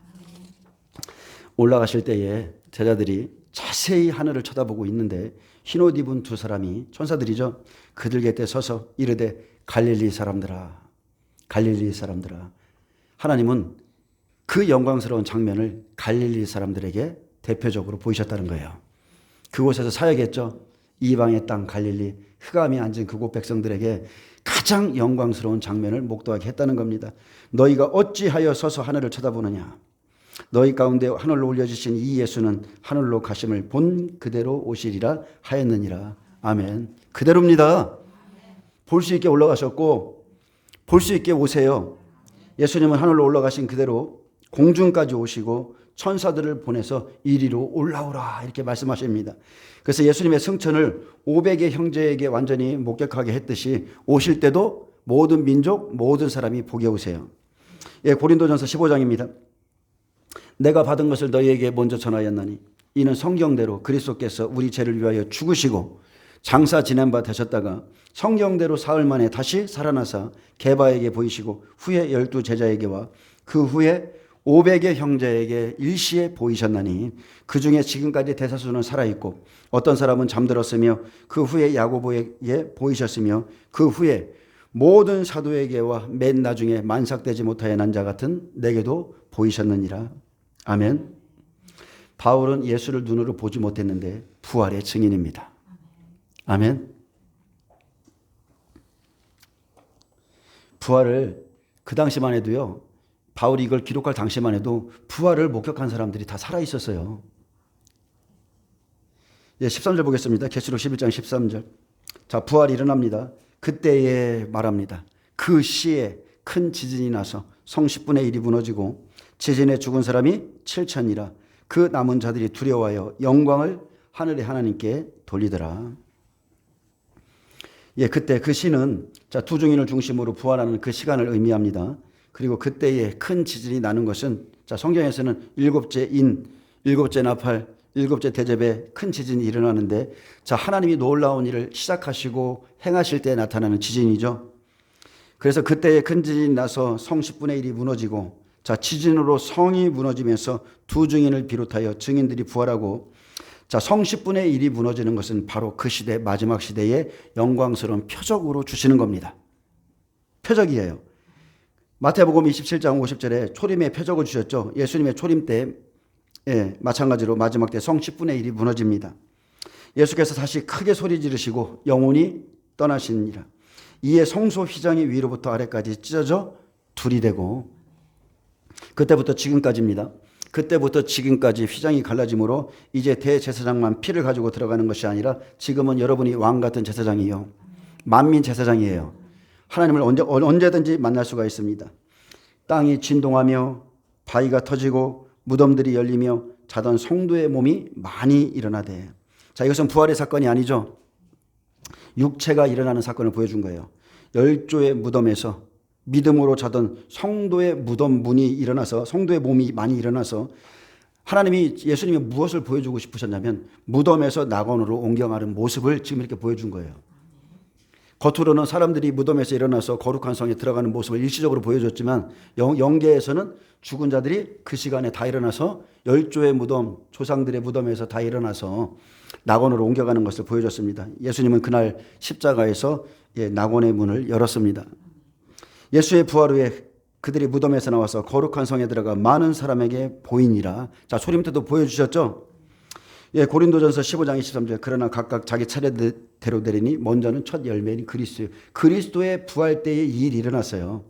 S1: 올라가실 때에 제자들이 자세히 하늘을 쳐다보고 있는데 흰옷 입은 두 사람이 천사들이죠. 그들 곁에 서서 이르되 갈릴리 사람들아 갈릴리 사람들아. 하나님은 그 영광스러운 장면을 갈릴리 사람들에게 대표적으로 보이셨다는 거예요. 그곳에서 사역했죠. 이방의 땅 갈릴리 흑암이 앉은 그곳 백성들에게 가장 영광스러운 장면을 목도하게 했다는 겁니다. 너희가 어찌하여 서서 하늘을 쳐다보느냐. 너희 가운데 하늘로 올려주신 이 예수는 하늘로 가심을 본 그대로 오시리라 하였느니라. 아멘. 그대로입니다. 볼 수 있게 올라가셨고 볼 수 있게 오세요. 예수님은 하늘로 올라가신 그대로 공중까지 오시고 천사들을 보내서 이리로 올라오라 이렇게 말씀하십니다. 그래서 예수님의 승천을 500의 형제에게 완전히 목격하게 했듯이 오실 때도 모든 민족 모든 사람이 보게 오세요. 예, 고린도전서 15장입니다. 내가 받은 것을 너희에게 먼저 전하였나니 이는 성경대로 그리스도께서 우리 죄를 위하여 죽으시고 장사 지낸 바 되셨다가 성경대로 사흘 만에 다시 살아나사 게바에게 보이시고 후에 12 제자에게와 그 후에 500의 형제에게 일시에 보이셨나니 그 중에 지금까지 대다수는 살아있고 어떤 사람은 잠들었으며 그 후에 야고보에게 보이셨으며 그 후에 모든 사도에게와 맨 나중에 만삭되지 못하여 난 자 같은 내게도 보이셨느니라. 아멘. 바울은 예수를 눈으로 보지 못했는데 부활의 증인입니다. 아멘. 부활을 그 당시만 해도요. 바울이 이걸 기록할 당시만 해도 부활을 목격한 사람들이 다 살아있었어요. 예, 13절 보겠습니다. 계시록 11장 13절. 자, 부활이 일어납니다. 그때에 말합니다. 그 시에 큰 지진이 나서 성 10분의 1이 무너지고 지진에 죽은 사람이 7천이라. 그 남은 자들이 두려워하여 영광을 하늘의 하나님께 돌리더라. 예, 그때 그 시는 자, 두 증인을 중심으로 부활하는 그 시간을 의미합니다. 그리고 그때에 큰 지진이 나는 것은 자, 성경에서는 일곱째 인, 일곱째 나팔, 일곱째 대접에 큰 지진이 일어나는데 자, 하나님이 놀라운 일을 시작하시고 행하실 때 나타나는 지진이죠. 그래서 그때에 큰 지진이 나서 성 10분의 1이 무너지고 자, 지진으로 성이 무너지면서 두 증인을 비롯하여 증인들이 부활하고 자, 성 10분의 1이 무너지는 것은 바로 그 시대 마지막 시대의 영광스러운 표적으로 주시는 겁니다. 표적이에요. 마태복음 27장 50절에 초림의 표적을 주셨죠. 예수님의 초림 때 마찬가지로 마지막 때 성 10분의 1이 무너집니다. 예수께서 다시 크게 소리 지르시고 영혼이 떠나시니라. 이에 성소 휘장이 위로부터 아래까지 찢어져 둘이 되고 그때부터 지금까지입니다. 그때부터 지금까지 휘장이 갈라짐으로 이제 대제사장만 피를 가지고 들어가는 것이 아니라 지금은 여러분이 왕 같은 제사장이요. 만민 제사장이에요. 하나님을 언제든지 만날 수가 있습니다. 땅이 진동하며 바위가 터지고 무덤들이 열리며 자던 성도의 몸이 많이 일어나되 자, 이것은 부활의 사건이 아니죠. 육체가 일어나는 사건을 보여준 거예요. 열조의 무덤에서 믿음으로 자던 성도의 무덤 문이 일어나서 성도의 몸이 많이 일어나서 하나님이 예수님이 무엇을 보여주고 싶으셨냐면 무덤에서 낙원으로 옮겨가는 모습을 지금 이렇게 보여준 거예요. 겉으로는 사람들이 무덤에서 일어나서 거룩한 성에 들어가는 모습을 일시적으로 보여줬지만 영계에서는 죽은 자들이 그 시간에 다 일어나서 열조의 무덤, 조상들의 무덤에서 다 일어나서 낙원으로 옮겨가는 것을 보여줬습니다. 예수님은 그날 십자가에서 낙원의 문을 열었습니다. 예수의 부활 후에 그들이 무덤에서 나와서 거룩한 성에 들어가 많은 사람에게 보이니라. 자, 초림 때도 보여주셨죠? 예, 고린도전서 15장 23절. 그러나 각각 자기 차례대로 되리니 먼저는 첫 열매인 그리스도예요. 그리스도의 부활 때에 이 일이 일어났어요.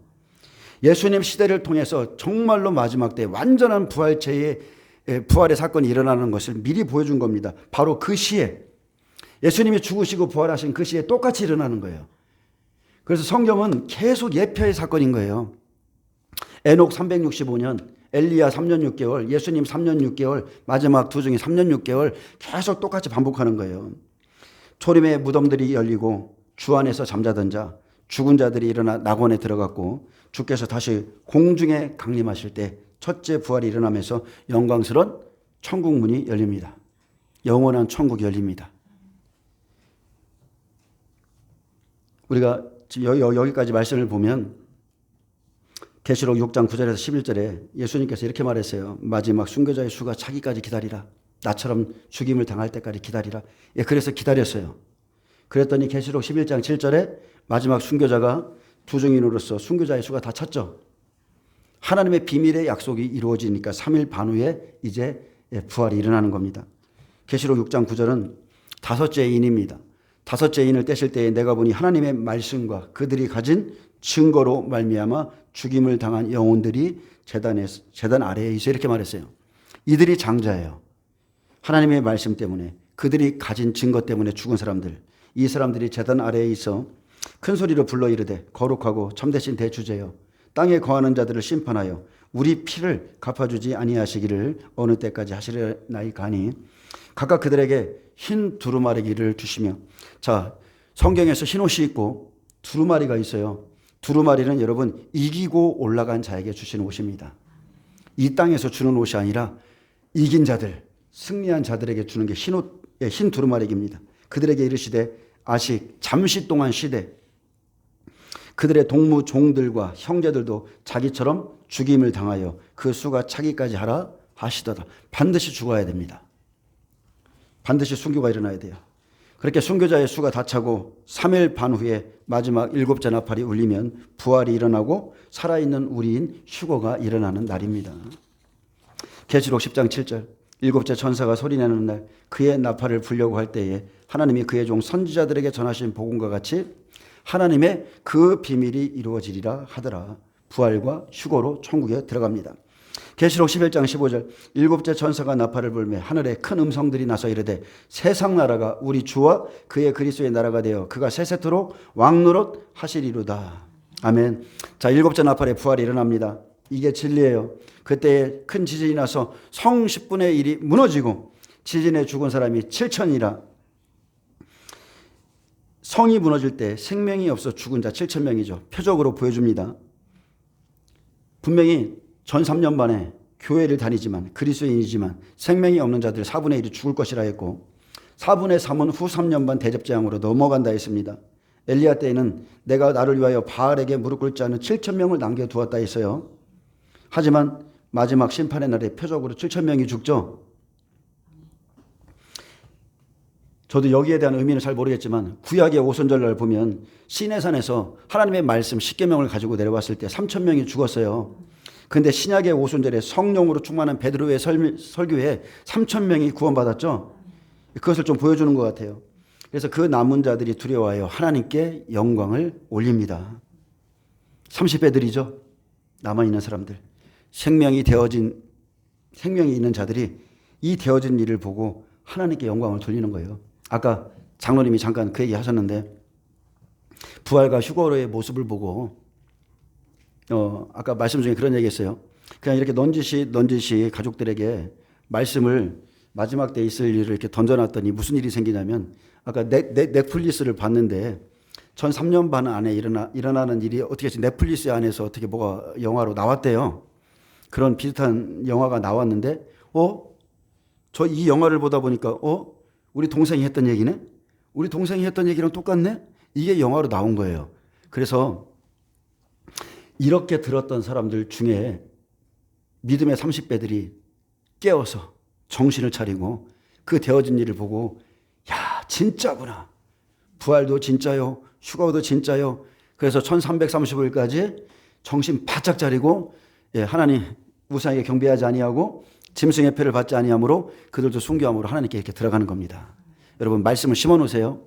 S1: 예수님 시대를 통해서 정말로 마지막 때 완전한 부활체의 부활의 사건이 일어나는 것을 미리 보여준 겁니다. 바로 그 시에 예수님이 죽으시고 부활하신 그 시에 똑같이 일어나는 거예요. 그래서 성경은 계속 예표의 사건인 거예요. 에녹 365년, 엘리야 3년 6개월, 예수님 3년 6개월, 마지막 두 중에 3년 6개월 계속 똑같이 반복하는 거예요. 초림의 무덤들이 열리고 주 안에서 잠자던 자, 죽은 자들이 일어나 낙원에 들어갔고 주께서 다시 공중에 강림하실 때 첫째 부활이 일어나면서 영광스러운 천국 문이 열립니다. 영원한 천국이 열립니다. 우리가 여기까지 말씀을 보면 계시록 6장 9절에서 11절에 예수님께서 이렇게 말했어요. 마지막 순교자의 수가 차기까지 기다리라. 나처럼 죽임을 당할 때까지 기다리라. 예, 그래서 기다렸어요. 그랬더니 계시록 11장 7절에 마지막 순교자가 두 증인으로서 순교자의 수가 다 찼죠. 하나님의 비밀의 약속이 이루어지니까 3일 반 후에 이제 부활이 일어나는 겁니다. 계시록 6장 9절은 다섯째 인입니다. 다섯째 인을 떼실 때에 내가 보니 하나님의 말씀과 그들이 가진 증거로 말미암아 죽임을 당한 영혼들이 제단 아래에 있어 이렇게 말했어요. 이들이 장자예요. 하나님의 말씀 때문에 그들이 가진 증거 때문에 죽은 사람들, 이 사람들이 제단 아래에 있어 큰 소리로 불러 이르되 거룩하고 참되신 대주제여 땅에 거하는 자들을 심판하여 우리 피를 갚아주지 아니하시기를 어느 때까지 하시려나이까니 각각 그들에게 흰 두루마리기를 주시며. 자, 성경에서 흰 옷이 있고 두루마리가 있어요. 두루마리는 여러분 이기고 올라간 자에게 주시는 옷입니다. 이 땅에서 주는 옷이 아니라 이긴 자들, 승리한 자들에게 주는 게 흰 옷, 흰 두루마리기입니다. 그들에게 이르시되 아직 잠시 동안 쉬되 그들의 동무 종들과 형제들도 자기처럼 죽임을 당하여 그 수가 차기까지 하라 하시더라. 반드시 죽어야 됩니다. 반드시 순교가 일어나야 돼요. 그렇게 순교자의 수가 다 차고 3일 반 후에 마지막 7째 나팔이 울리면 부활이 일어나고 살아있는 우리인 휴거가 일어나는 날입니다. 계시록 10장 7절 7째 천사가 소리내는 날 그의 나팔을 불려고 할 때에 하나님이 그의 종 선지자들에게 전하신 복음과 같이 하나님의 그 비밀이 이루어지리라 하더라. 부활과 휴거로 천국에 들어갑니다. 계시록 11장 15절 7째 천사가 나팔을 불매 하늘에 큰 음성들이 나서 이르되 세상 나라가 우리 주와 그의 그리스도의 나라가 되어 그가 세세토록 왕노릇 하시리로다. 아멘. 자, 7째 나팔에 부활이 일어납니다. 이게 진리예요. 그때 큰 지진이 나서 성 10분의 1이 무너지고 지진에 죽은 사람이 7천이라. 성이 무너질 때 생명이 없어 죽은 자 7,000명이죠. 표적으로 보여줍니다. 분명히 전 3년 만에 교회를 다니지만 그리스도인이지만 생명이 없는 자들 4분의 1이 죽을 것이라 했고 4분의 3은 후 3년 반 대접재앙으로 넘어간다 했습니다. 엘리야 때에는 내가 나를 위하여 바알에게 무릎 꿇지 않은 7,000명을 남겨두었다 했어요. 하지만 마지막 심판의 날에 표적으로 7,000명이 죽죠. 저도 여기에 대한 의미는 잘 모르겠지만 구약의 오순절날 보면 시내산에서 하나님의 말씀 10계명을 가지고 내려왔을 때 3,000명이 죽었어요. 그런데 신약의 오순절에 성령으로 충만한 베드로의 설교에 3,000명이 구원받았죠. 그것을 좀 보여주는 것 같아요. 그래서 그 남은 자들이 두려워하여 하나님께 영광을 올립니다. 30배들이죠. 남아있는 사람들. 생명이 있는 자들이 이 되어진 일을 보고 하나님께 영광을 돌리는 거예요. 아까 장로님이 잠깐 그 얘기 하셨는데 부활과 휴거의 모습을 보고 아까 말씀 중에 그런 얘기 했어요. 그냥 이렇게 넌지시 가족들에게 말씀을 마지막 때 있을 일을 이렇게 던져놨더니 무슨 일이 생기냐면 아까 넷플릭스를 봤는데 전 3년 반 안에 일어나는 일이 어떻게 넷플릭스 안에서 어떻게 뭐가 영화로 나왔대요. 그런 비슷한 영화가 나왔는데 저 이 영화를 보다 보니까 우리 동생이 했던 얘기네? 우리 동생이 했던 얘기랑 똑같네? 이게 영화로 나온 거예요. 그래서 이렇게 들었던 사람들 중에 믿음의 30배들이 깨어서 정신을 차리고 그 되어진 일을 보고 야 진짜구나. 부활도 진짜요. 휴거도 진짜요. 그래서 1335일까지 정신 바짝 차리고 하나님 우상에게 경배하지 아니하고 짐승의 패를 받지 아니하므로 그들도 순교함으로 하나님께 이렇게 들어가는 겁니다. 여러분 말씀을 심어놓으세요.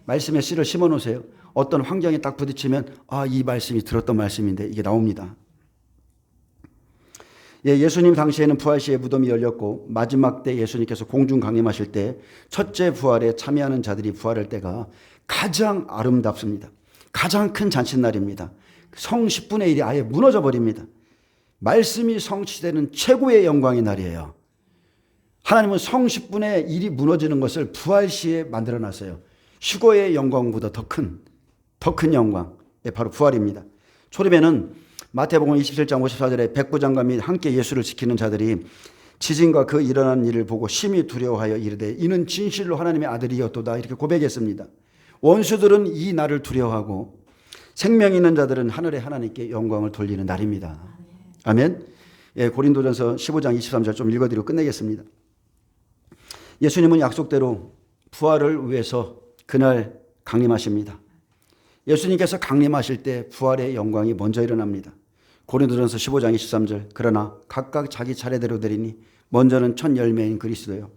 S1: 말씀의 씨를 심어놓으세요. 어떤 환경에 딱 부딪히면 이 말씀이 들었던 말씀인데 이게 나옵니다. 예수님 당시에는 부활시에 무덤이 열렸고 마지막 때 예수님께서 공중 강림하실 때 첫째 부활에 참여하는 자들이 부활할 때가 가장 아름답습니다. 가장 큰 잔칫날입니다. 성 10분의 1이 아예 무너져 버립니다. 말씀이 성취되는 최고의 영광의 날이에요. 하나님은 성 10분의 1이 무너지는 것을 부활시에 만들어놨어요. 휴거의 영광보다 더 큰 영광, 바로 부활입니다. 초림에는 마태복음 27장 54절에 백부장과 및 함께 예수를 지키는 자들이 지진과 그 일어난 일을 보고 심히 두려워하여 이르되 이는 진실로 하나님의 아들이었도다 이렇게 고백했습니다. 원수들은 이 날을 두려워하고 생명 있는 자들은 하늘의 하나님께 영광을 돌리는 날입니다. 아멘. 고린도전서 15장 23절 좀 읽어드리고 끝내겠습니다. 예수님은 약속대로 부활을 위해서 그날 강림하십니다. 예수님께서 강림하실 때 부활의 영광이 먼저 일어납니다. 고린도전서 15장 23절 그러나 각각 자기 차례대로 되리니 먼저는 첫 열매인 그리스도요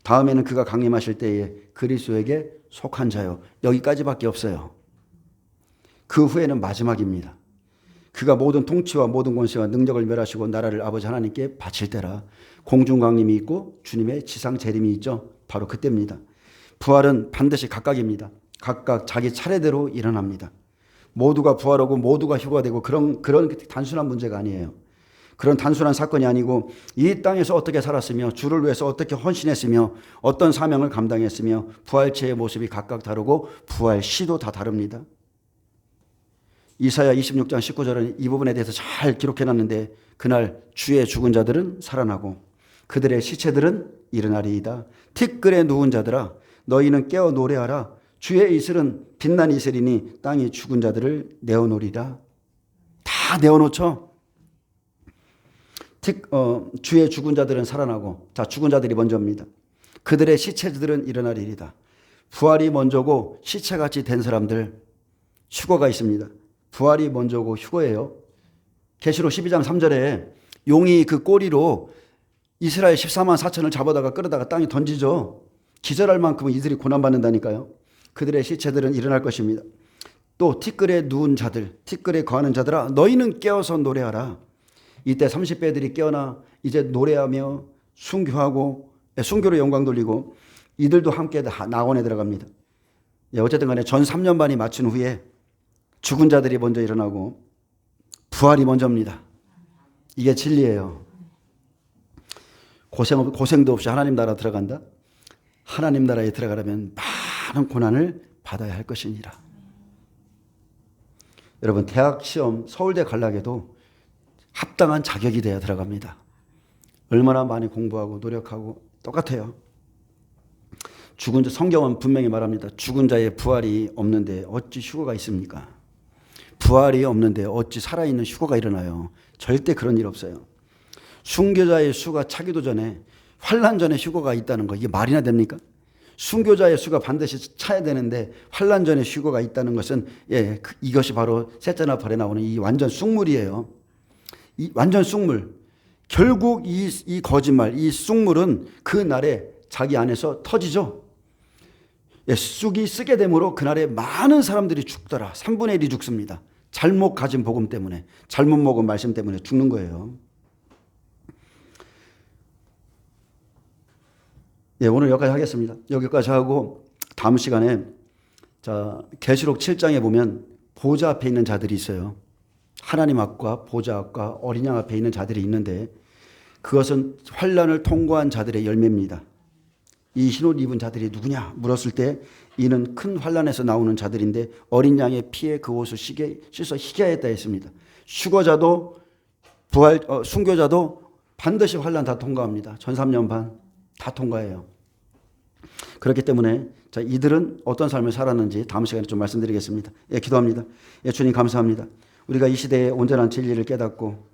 S1: 다음에는 그가 강림하실 때에 그리스도에게 속한 자요. 여기까지밖에 없어요. 그 후에는 마지막입니다. 그가 모든 통치와 모든 권세와 능력을 멸하시고 나라를 아버지 하나님께 바칠 때라. 공중 강림이 있고 주님의 지상 재림이 있죠. 바로 그때입니다. 부활은 반드시 각각입니다. 각각 자기 차례대로 일어납니다. 모두가 부활하고 모두가 휴가되고 그런 단순한 문제가 아니에요. 그런 단순한 사건이 아니고 이 땅에서 어떻게 살았으며 주를 위해서 어떻게 헌신했으며 어떤 사명을 감당했으며 부활체의 모습이 각각 다르고 부활 시도 다 다릅니다. 이사야 26장 19절은 이 부분에 대해서 잘 기록해놨는데 그날 주의 죽은 자들은 살아나고 그들의 시체들은 일어나리이다. 티끌에 누운 자들아 너희는 깨어 노래하라. 주의 이슬은 빛난 이슬이니 땅이 죽은 자들을 내어놓으리라. 다 내어놓죠. 주의 죽은 자들은 살아나고 자 죽은 자들이 먼저입니다. 그들의 시체들은 일어나리이다. 부활이 먼저고 시체같이 된 사람들 휴거가 있습니다. 부활이 먼저고 휴거예요. 계시록 12장 3절에 용이 그 꼬리로 이스라엘 14만 4천을 잡아다가 끌어다가 땅에 던지죠. 기절할 만큼은 이들이 고난받는다니까요. 그들의 시체들은 일어날 것입니다. 또 티끌에 누운 자들, 티끌에 거하는 자들아 너희는 깨어서 노래하라. 이때 30배들이 깨어나 이제 노래하며 순교하고 순교로 영광 돌리고 이들도 함께 낙원에 들어갑니다. 어쨌든 간에 전 3년 반이 마친 후에 죽은 자들이 먼저 일어나고 부활이 먼저입니다. 이게 진리예요. 고생도 없이 하나님 나라 들어간다. 하나님 나라에 들어가려면 많은 고난을 받아야 할 것이니라. 여러분 대학 시험 서울대 가려고 합당한 자격이 돼야 들어갑니다. 얼마나 많이 공부하고 노력하고 똑같아요. 죽은 자 성경은 분명히 말합니다. 죽은 자의 부활이 없는데 어찌 휴거가 있습니까? 부활이 없는데 어찌 살아있는 휴거가 일어나요? 절대 그런 일 없어요. 순교자의 수가 차기도 전에 환난 전에 휴거가 있다는 거 이게 말이나 됩니까? 순교자의 수가 반드시 차야 되는데 환난 전에 휴거가 있다는 것은 이것이 바로 셋째 나팔에 나오는 이 완전 쑥물이에요. 이 완전 쑥물. 결국 이 거짓말, 이 쑥물은 그 날에 자기 안에서 터지죠. 쑥이 쓰게 되므로 그날에 많은 사람들이 죽더라. 3분의 1이 죽습니다. 잘못 가진 복음 때문에, 잘못 먹은 말씀 때문에 죽는 거예요. 오늘 여기까지 하겠습니다. 여기까지 하고 다음 시간에 계시록 7장에 보면 보좌 앞에 있는 자들이 있어요. 하나님 앞과 보좌 앞과 어린 양 앞에 있는 자들이 있는데 그것은 환난을 통과한 자들의 열매입니다. 이 흰옷 입은 자들이 누구냐 물었을 때 이는 큰 환난에서 나오는 자들인데 어린 양의 피에 그 옷을 씻어 희게 하였다 했습니다. 휴거자도 순교자도 반드시 환난 다 통과합니다. 전 3년 반 다 통과해요. 그렇기 때문에 이들은 어떤 삶을 살았는지 다음 시간에 좀 말씀드리겠습니다. 기도합니다. 주님 감사합니다. 우리가 이 시대에 온전한 진리를 깨닫고